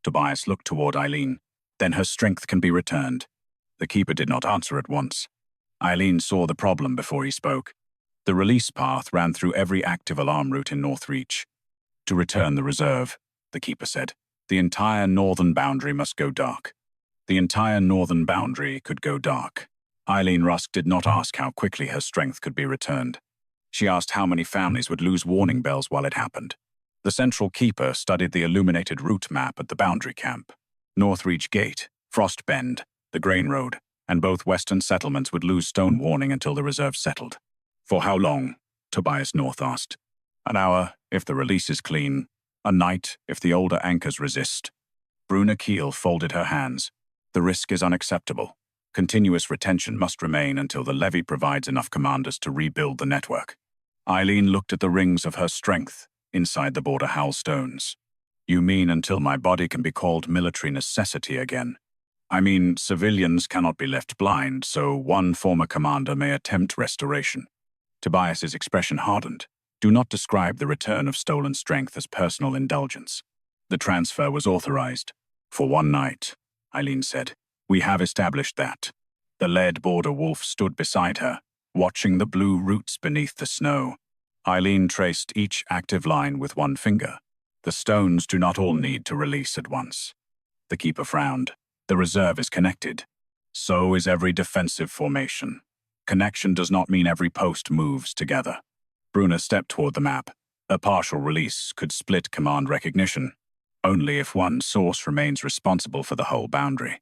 Tobias looked toward Eileen. Then her strength can be returned. The keeper did not answer at once. Eileen saw the problem before he spoke. The release path ran through every active alarm route in Northreach. To return the reserve, the keeper said, the entire northern boundary must go dark. The entire northern boundary could go dark. Eileen Rusk did not ask how quickly her strength could be returned. She asked how many families would lose warning bells while it happened. The central keeper studied the illuminated route map at the boundary camp. Northreach Gate, Frost Bend, the Grain Road, and both western settlements would lose stone warning until the reserve settled. For how long? Tobias North asked. An hour, if the release is clean. A night, if the older anchors resist. Bruna Keel folded her hands. The risk is unacceptable. Continuous retention must remain until the levy provides enough commanders to rebuild the network. Eileen looked at the rings of her strength inside the border Howl Stones. You mean until my body can be called military necessity again? I mean, civilians cannot be left blind, so one former commander may attempt restoration. Tobias's expression hardened. Do not describe the return of stolen strength as personal indulgence. The transfer was authorized. For one night, Eileen said. We have established that. The lead border wolf stood beside her, watching the blue roots beneath the snow. Eileen traced each active line with one finger. The stones do not all need to release at once. The keeper frowned. The reserve is connected. So is every defensive formation. Connection does not mean every post moves together. Bruna stepped toward the map. A partial release could split command recognition, only if one source remains responsible for the whole boundary.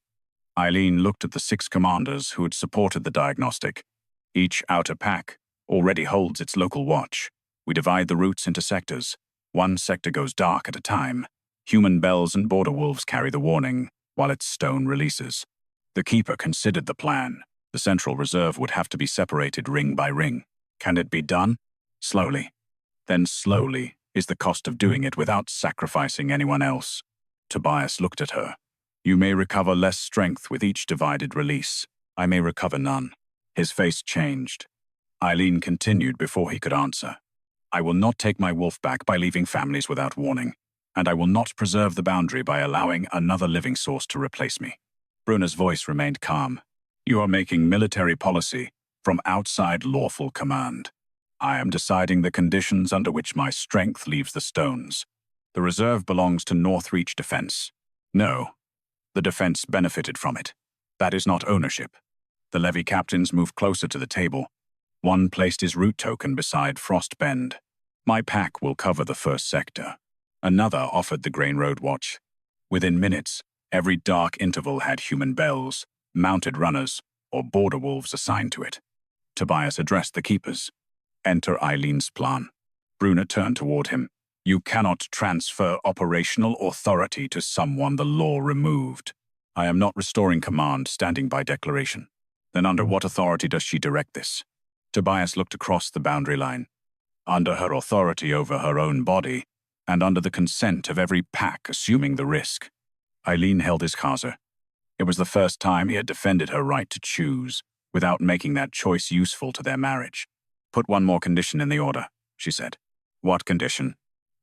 Eileen looked at the 6 commanders who had supported the diagnostic. Each outer pack already holds its local watch. We divide the routes into sectors. One sector goes dark at a time. Human bells and border wolves carry the warning, while its stone releases. The keeper considered the plan. The central reserve would have to be separated ring by ring. Can it be done? Slowly. Then slowly is the cost of doing it without sacrificing anyone else. Tobias looked at her. You may recover less strength with each divided release. I may recover none. His face changed. Eileen continued before he could answer. I will not take my wolf back by leaving families without warning, and I will not preserve the boundary by allowing another living source to replace me. Bruna's voice remained calm. You are making military policy from outside lawful command. I am deciding the conditions under which my strength leaves the stones. The reserve belongs to Northreach defense. No. The defense benefited from it. That is not ownership. The levy captains moved closer to the table. One placed his route token beside Frost Bend. My pack will cover the first sector. Another offered the Grain Road watch. Within minutes, every dark interval had human bells, mounted runners, or border wolves assigned to it. Tobias addressed the keepers. Enter Eileen's plan. Bruna turned toward him. You cannot transfer operational authority to someone the law removed. I am not restoring command standing by declaration. Then under what authority does she direct this? Tobias looked across the boundary line. Under her authority over her own body, and under the consent of every pack assuming the risk. Eileen held his Kaiser. It was the first time he had defended her right to choose, without making that choice useful to their marriage. Put one more condition in the order, she said. What condition?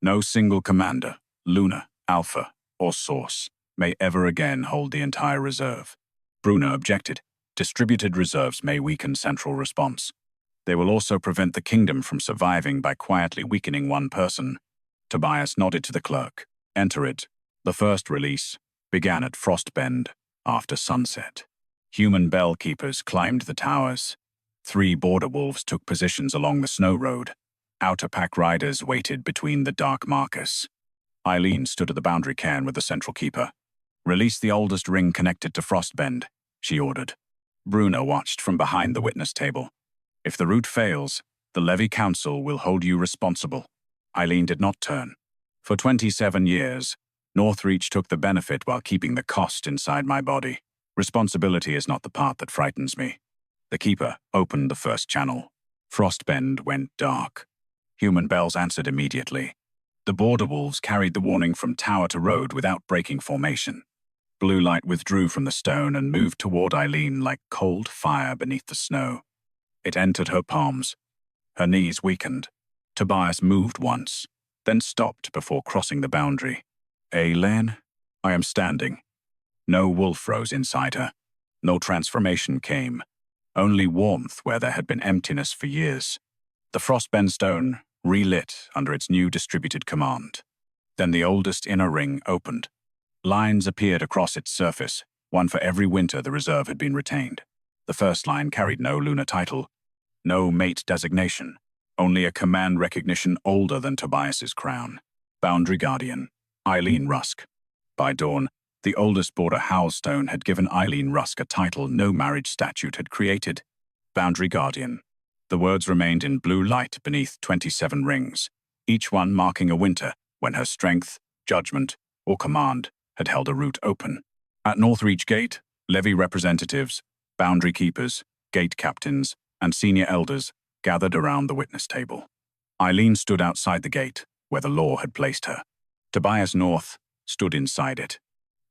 No single commander, Luna, Alpha, or Source, may ever again hold the entire reserve. Bruna objected. Distributed reserves may weaken central response. They will also prevent the kingdom from surviving by quietly weakening one person. Tobias nodded to the clerk. Enter it. The first release began at Frost Bend after sunset. Human bell keepers climbed the towers. 3 border wolves took positions along the snow road. Outer pack riders waited between the dark markers. Eileen stood at the boundary cairn with the central keeper. Release the oldest ring connected to Frost Bend, she ordered. Bruna watched from behind the witness table. If the route fails, the Levy Council will hold you responsible. Eileen did not turn. For 27 years, Northreach took the benefit while keeping the cost inside my body. Responsibility is not the part that frightens me. The keeper opened the first channel. Frostbend went dark. Human bells answered immediately. The border wolves carried the warning from tower to road without breaking formation. Blue light withdrew from the stone and moved toward Eileen like cold fire beneath the snow. It entered her palms. Her knees weakened. Tobias moved once, then stopped before crossing the boundary. Eileen, I am standing. No wolf rose inside her. No transformation came. Only warmth where there had been emptiness for years. The Frostbend stone relit under its new distributed command. Then the oldest inner ring opened. Lines appeared across its surface, one for every winter the reserve had been retained. The first line carried no lunar title, no mate designation, only a command recognition older than Tobias's crown. Boundary Guardian, Eileen Rusk. By dawn, the oldest border Howl Stone had given Eileen Rusk a title no marriage statute had created. Boundary Guardian. The words remained in blue light beneath 27 rings, each one marking a winter when her strength, judgment, or command had held a route open. At Northreach Gate, levy representatives, boundary keepers, gate captains, and senior elders gathered around the witness table. Eileen stood outside the gate, where the law had placed her. Tobias North stood inside it.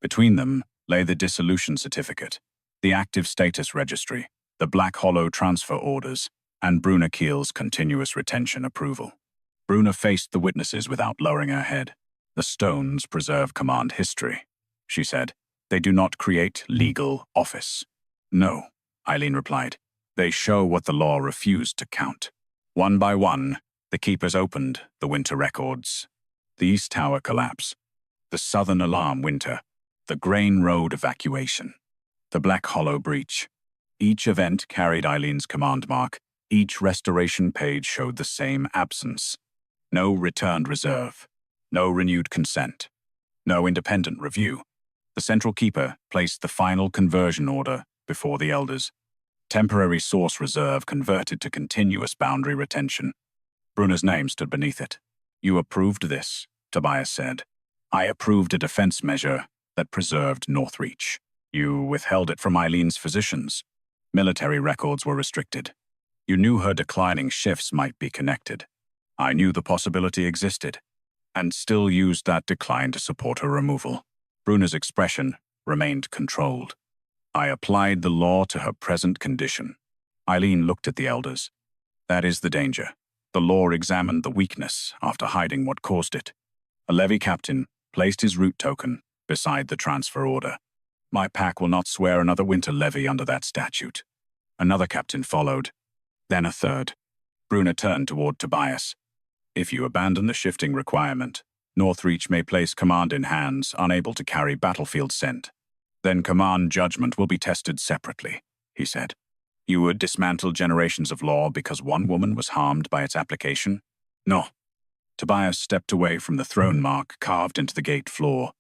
Between them lay the dissolution certificate, the active status registry, the Black Hollow transfer orders, and Bruna Keel's continuous retention approval. Bruna faced the witnesses without lowering her head. "The stones preserve command history," she said. "They do not create legal office." "No," Eileen replied. "They show what the law refused to count." One by one, the keepers opened the winter records. The East Tower collapse, the Southern Alarm winter, the Grain Road evacuation, the Black Hollow breach. Each event carried Eileen's command mark. Each restoration page showed the same absence. No returned reserve, no renewed consent, no independent review. The central keeper placed the final conversion order before the elders. Temporary source reserve converted to continuous boundary retention. Bruna's name stood beneath it. "You approved this," Tobias said. "I approved a defense measure that preserved Northreach. You withheld it from Eileen's physicians. Military records were restricted. You knew her declining shifts might be connected. I knew the possibility existed, and still used that decline to support her removal." Bruna's expression remained controlled. "I applied the law to her present condition." Eileen looked at the elders. "That is the danger. The law examined the weakness after hiding what caused it." A levy captain placed his route token beside the transfer order. "My pack will not swear another winter levy under that statute." Another captain followed, then a third. Bruna turned toward Tobias. "If you abandon the shifting requirement, Northreach may place command in hands unable to carry battlefield scent. Then command judgment will be tested separately," he said. "You would dismantle generations of law because one woman was harmed by its application?" "No." Tobias stepped away from the throne mark carved into the gate floor.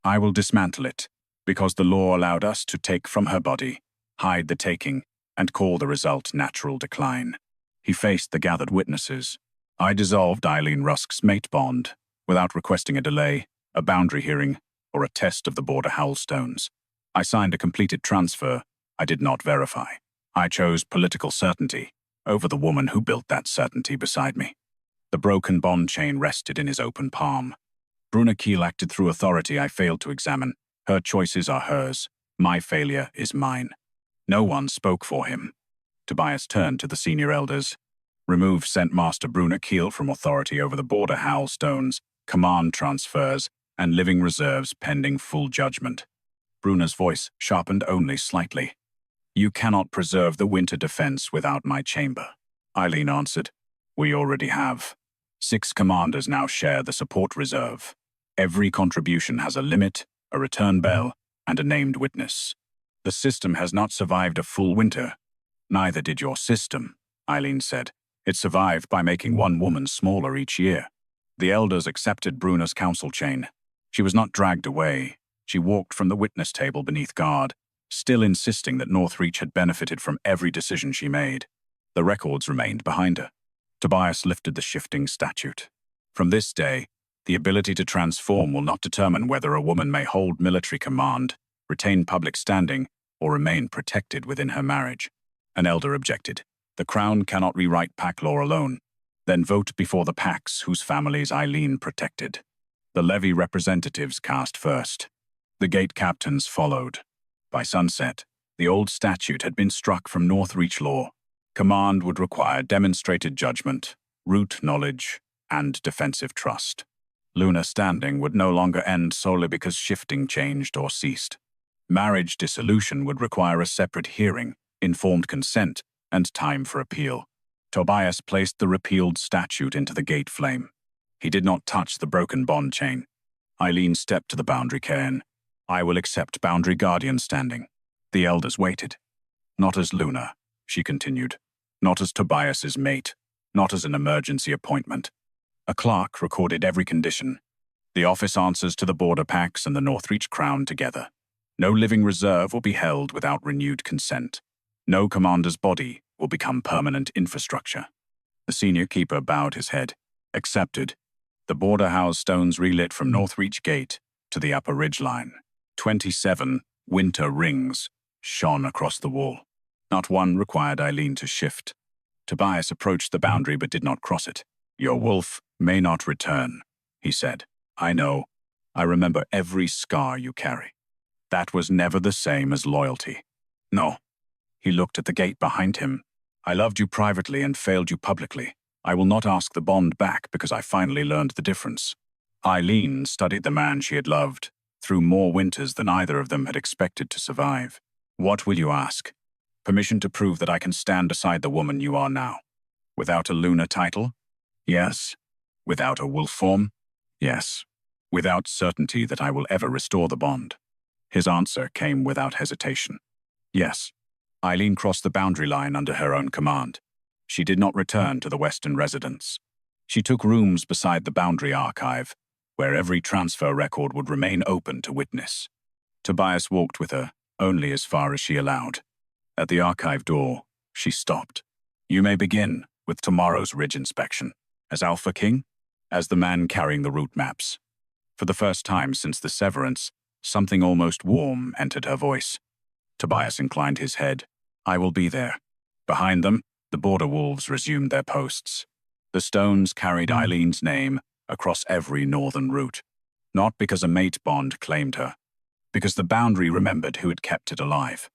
"I will dismantle it, because the law allowed us to take from her body, hide the taking, and call the result natural decline." He faced the gathered witnesses. "I dissolved Eileen Rusk's mate bond without requesting a delay, a boundary hearing, or a test of the border Howl Stones. I signed a completed transfer I did not verify. I chose political certainty over the woman who built that certainty beside me." The broken bond chain rested in his open palm. "Bruna Keel acted through authority I failed to examine. Her choices are hers. My failure is mine." No one spoke for him. Tobias turned to the senior elders. "Remove Scentmaster Bruna Keel from authority over the border Howl Stones, command transfers, and living reserves pending full judgment." Bruna's voice sharpened only slightly. "You cannot preserve the winter defense without my chamber," Eileen answered. "We already have. 6 commanders now share the support reserve. Every contribution has a limit, a return bell, and a named witness. The system has not survived a full winter. Neither did your system," Eileen said. "It survived by making one woman smaller each year." The elders accepted Bruna's counsel chain. She was not dragged away. She walked from the witness table beneath guard, still insisting that Northreach had benefited from every decision she made. The records remained behind her. Tobias lifted the shifting statute. "From this day, the ability to transform will not determine whether a woman may hold military command, retain public standing, or remain protected within her marriage." An elder objected. "The Crown cannot rewrite pack law alone. Then vote before the packs whose families Eileen protected." The levy representatives cast first. The gate captains followed. By sunset, the old statute had been struck from Northreach law. Command would require demonstrated judgment, root knowledge, and defensive trust. Lunar standing would no longer end solely because shifting changed or ceased. Marriage dissolution would require a separate hearing, informed consent, and time for appeal. Tobias placed the repealed statute into the gate flame. He did not touch the broken bond chain. Eileen stepped to the boundary cairn. I will accept Boundary Guardian standing. The elders waited. Not as Luna, she continued. Not as Tobias's mate. Not as an emergency appointment. A clerk recorded every condition. The office answers to the border pacts and the Northreach crown together. No living reserve will be held without renewed consent. No commander's body will become permanent infrastructure. The senior keeper bowed his head. Accepted. The border Howl Stones relit from Northreach Gate to the upper ridgeline. 27 winter rings shone across the wall. Not one required Eileen to shift. Tobias approached the boundary but did not cross it. Your wolf may not return, he said. I know. I remember every scar you carry. That was never the same as loyalty. No. He looked at the gate behind him. I loved you privately and failed you publicly. I will not ask the bond back because I finally learned the difference. Eileen studied the man she had loved through more winters than either of them had expected to survive. What will you ask? Permission to prove that I can stand beside the woman you are now. Without a Luna title? Yes. Without a wolf form? Yes. Without certainty that I will ever restore the bond. His answer came without hesitation. Yes. Eileen crossed the boundary line under her own command. She did not return to the western residence. She took rooms beside the boundary archive, where every transfer record would remain open to witness. Tobias walked with her, only as far as she allowed. At the archive door, she stopped. You may begin with tomorrow's ridge inspection. As Alpha King? As the man carrying the route maps. For the first time since the severance, something almost warm entered her voice. Tobias inclined his head. I will be there. Behind them, the border wolves resumed their posts. The Stones carried Eileen's name across every northern route. Not because a mate bond claimed her, because the boundary remembered who had kept it alive.